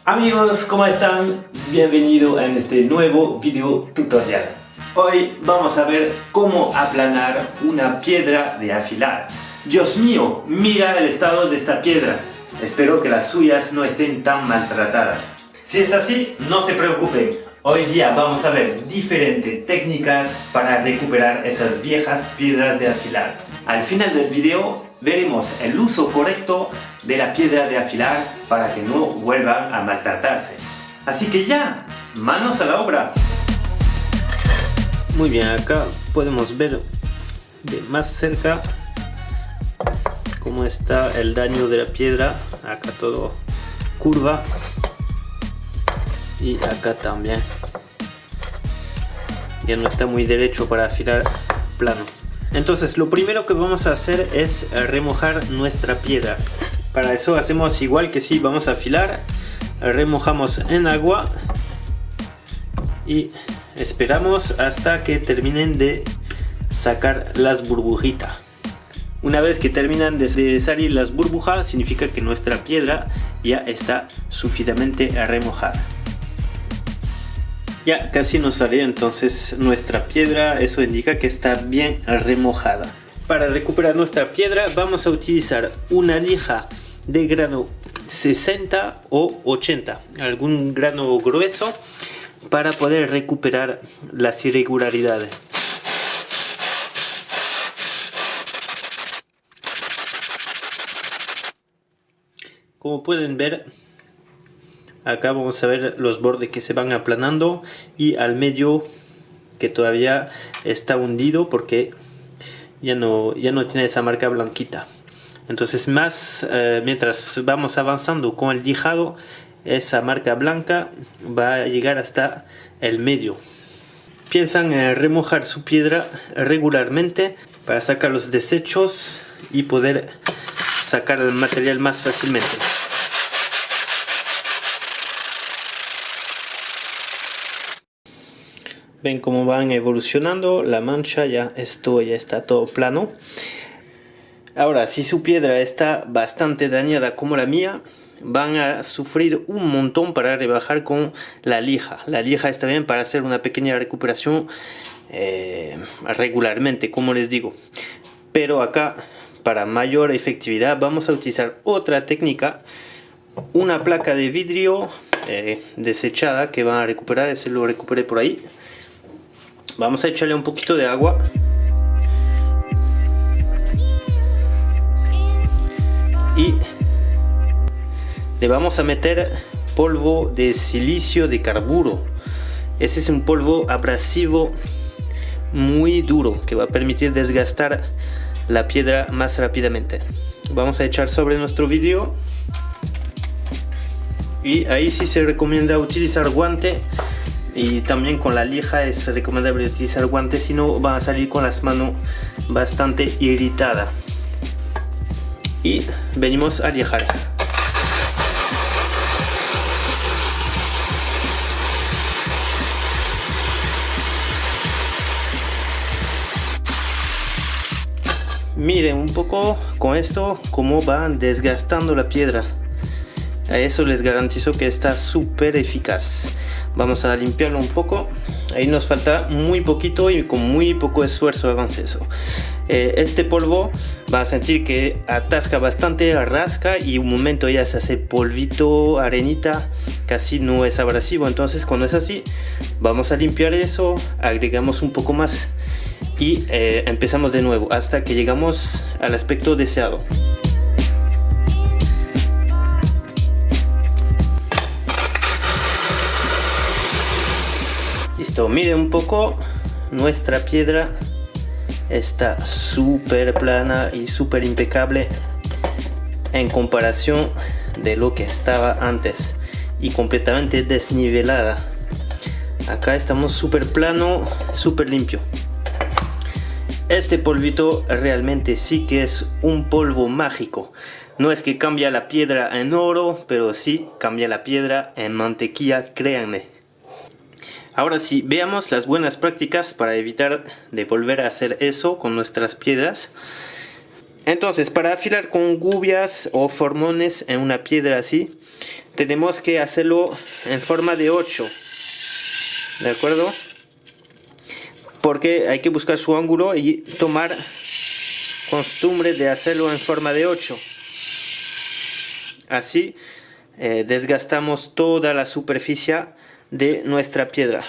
Amigos, ¿cómo están? Bienvenido en este nuevo video tutorial. Hoy vamos a ver cómo aplanar una piedra de afilar. Dios mío, mira el estado de esta piedra. Espero que las suyas no estén tan maltratadas. Si es así, no se preocupen. Hoy día vamos a ver diferentes técnicas para recuperar esas viejas piedras de afilar. Al final del video veremos el uso correcto de la piedra de afilar para que no vuelvan a maltratarse. Así que ya, manos a la obra. Muy bien, acá podemos ver de más cerca cómo está el daño de la piedra. Acá todo curva y acá también. Ya no está muy derecho para afilar plano. Entonces lo primero que vamos a hacer es remojar nuestra piedra. Para eso hacemos igual que si vamos a afilar. Remojamos en agua y esperamos hasta que terminen de sacar las burbujitas. Una vez que terminan de salir las burbujas, significa que nuestra piedra ya está suficientemente remojada. Ya casi nos sale entonces nuestra piedra, eso indica que está bien remojada. Para recuperar nuestra piedra vamos a utilizar una lija de grano 60 o 80, algún grano grueso, para poder recuperar las irregularidades. Como pueden ver, acá vamos a ver los bordes que se van aplanando y al medio que todavía está hundido porque ya no tiene esa marca blanquita. Entonces mientras vamos avanzando con el lijado, esa marca blanca va a llegar hasta el medio. Piensan en remojar su piedra regularmente para sacar los desechos y poder sacar el material más fácilmente. Ven cómo van evolucionando la mancha, esto ya está todo plano. Ahora, si su piedra está bastante dañada como la mía, van a sufrir un montón para rebajar con la lija. La lija está bien para hacer una pequeña recuperación regularmente, como les digo. Pero acá, para mayor efectividad, vamos a utilizar otra técnica. Una placa de vidrio desechada que van a recuperar, ese lo recuperé por ahí. Vamos a echarle un poquito de agua y le vamos a meter polvo de silicio de carburo. Ese es un polvo abrasivo muy duro que va a permitir desgastar la piedra más rápidamente. Vamos a echar sobre nuestro vidrio y ahí sí se recomienda utilizar guante. Y también con la lija es recomendable utilizar guantes, si no van a salir con las manos bastante irritadas. Y venimos a lijar. Miren un poco con esto cómo van desgastando la piedra. A eso les garantizo que está súper eficaz. Vamos a limpiarlo un poco. Ahí nos falta muy poquito y con muy poco esfuerzo avance eso. Este polvo va a sentir que atasca bastante, rasca y un momento ya se hace polvito, arenita, casi no es abrasivo. Entonces cuando es así, vamos a limpiar eso, agregamos un poco más y empezamos de nuevo hasta que llegamos al aspecto deseado. Listo, miren un poco, nuestra piedra está súper plana y súper impecable en comparación de lo que estaba antes y completamente desnivelada. Acá estamos súper plano, súper limpio. Este polvito realmente sí que es un polvo mágico. No es que cambia la piedra en oro, pero sí cambia la piedra en mantequilla, créanme. Ahora sí, veamos las buenas prácticas para evitar de volver a hacer eso con nuestras piedras. Entonces, para afilar con gubias o formones en una piedra así, tenemos que hacerlo en forma de 8. ¿De acuerdo? Porque hay que buscar su ángulo y tomar costumbre de hacerlo en forma de 8. Así desgastamos toda la superficie de nuestra piedra.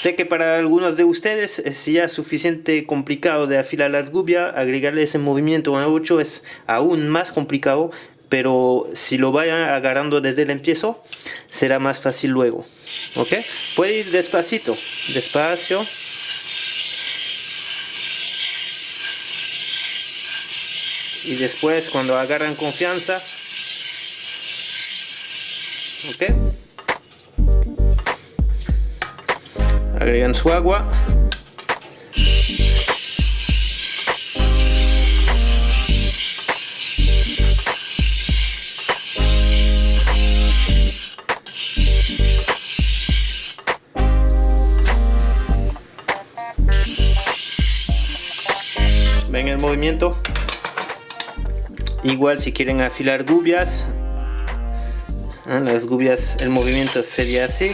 Sé que para algunos de ustedes es ya suficiente complicado de afilar la gubia, agregarle ese movimiento a 8 es aún más complicado, pero si lo vayan agarrando desde el empiezo, será más fácil luego. ¿Ok? Puede ir despacito, despacio. Y después cuando agarran confianza, ¿ok? Agregan su agua. ¿Ven el movimiento? Igual si quieren afilar gubias, las gubias, el movimiento sería así.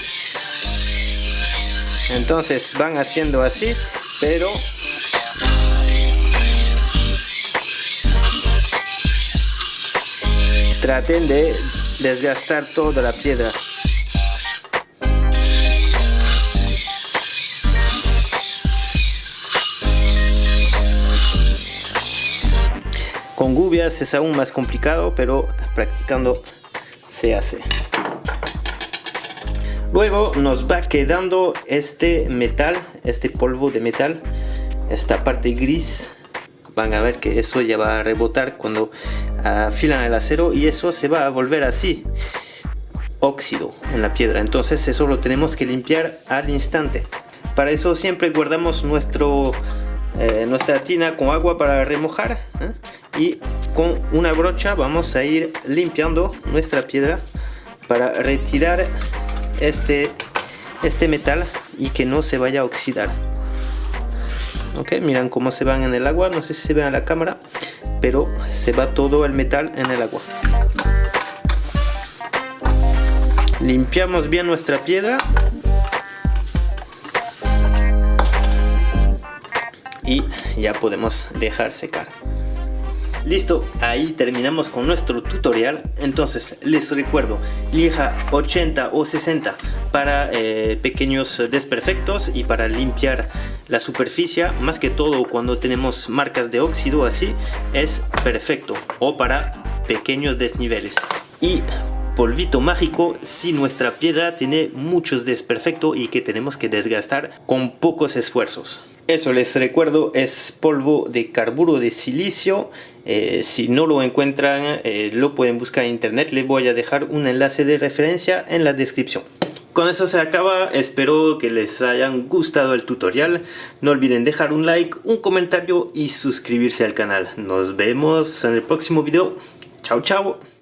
Entonces van haciendo así, pero traten de desgastar toda la piedra. Con gubias es aún más complicado, pero practicando se hace. Luego nos va quedando este metal, este polvo de metal, esta parte gris. Van a ver que eso ya va a rebotar cuando afilan el acero y eso se va a volver así, óxido en la piedra. Entonces eso lo tenemos que limpiar al instante. Para eso siempre guardamos nuestra tina con agua para remojar, y con una brocha vamos a ir limpiando nuestra piedra para retirar este metal y que no se vaya a oxidar. Ok, miran cómo se van en el agua, no sé si se ve en la cámara, pero se va todo el metal en el agua. Limpiamos bien nuestra piedra y ya podemos dejar secar. Listo, ahí terminamos con nuestro tutorial. Entonces les recuerdo, lija 80 o 60 para pequeños desperfectos y para limpiar la superficie, más que todo cuando tenemos marcas de óxido así, es perfecto, o para pequeños desniveles. Y polvito mágico si nuestra piedra tiene muchos desperfectos y que tenemos que desgastar con pocos esfuerzos. Eso les recuerdo, es polvo de carburo de silicio. Si no lo encuentran, lo pueden buscar en internet. Les voy a dejar un enlace de referencia en la descripción. Con eso se acaba. Espero que les hayan gustado el tutorial. No olviden dejar un like, un comentario y suscribirse al canal. Nos vemos en el próximo video. Chao, chao.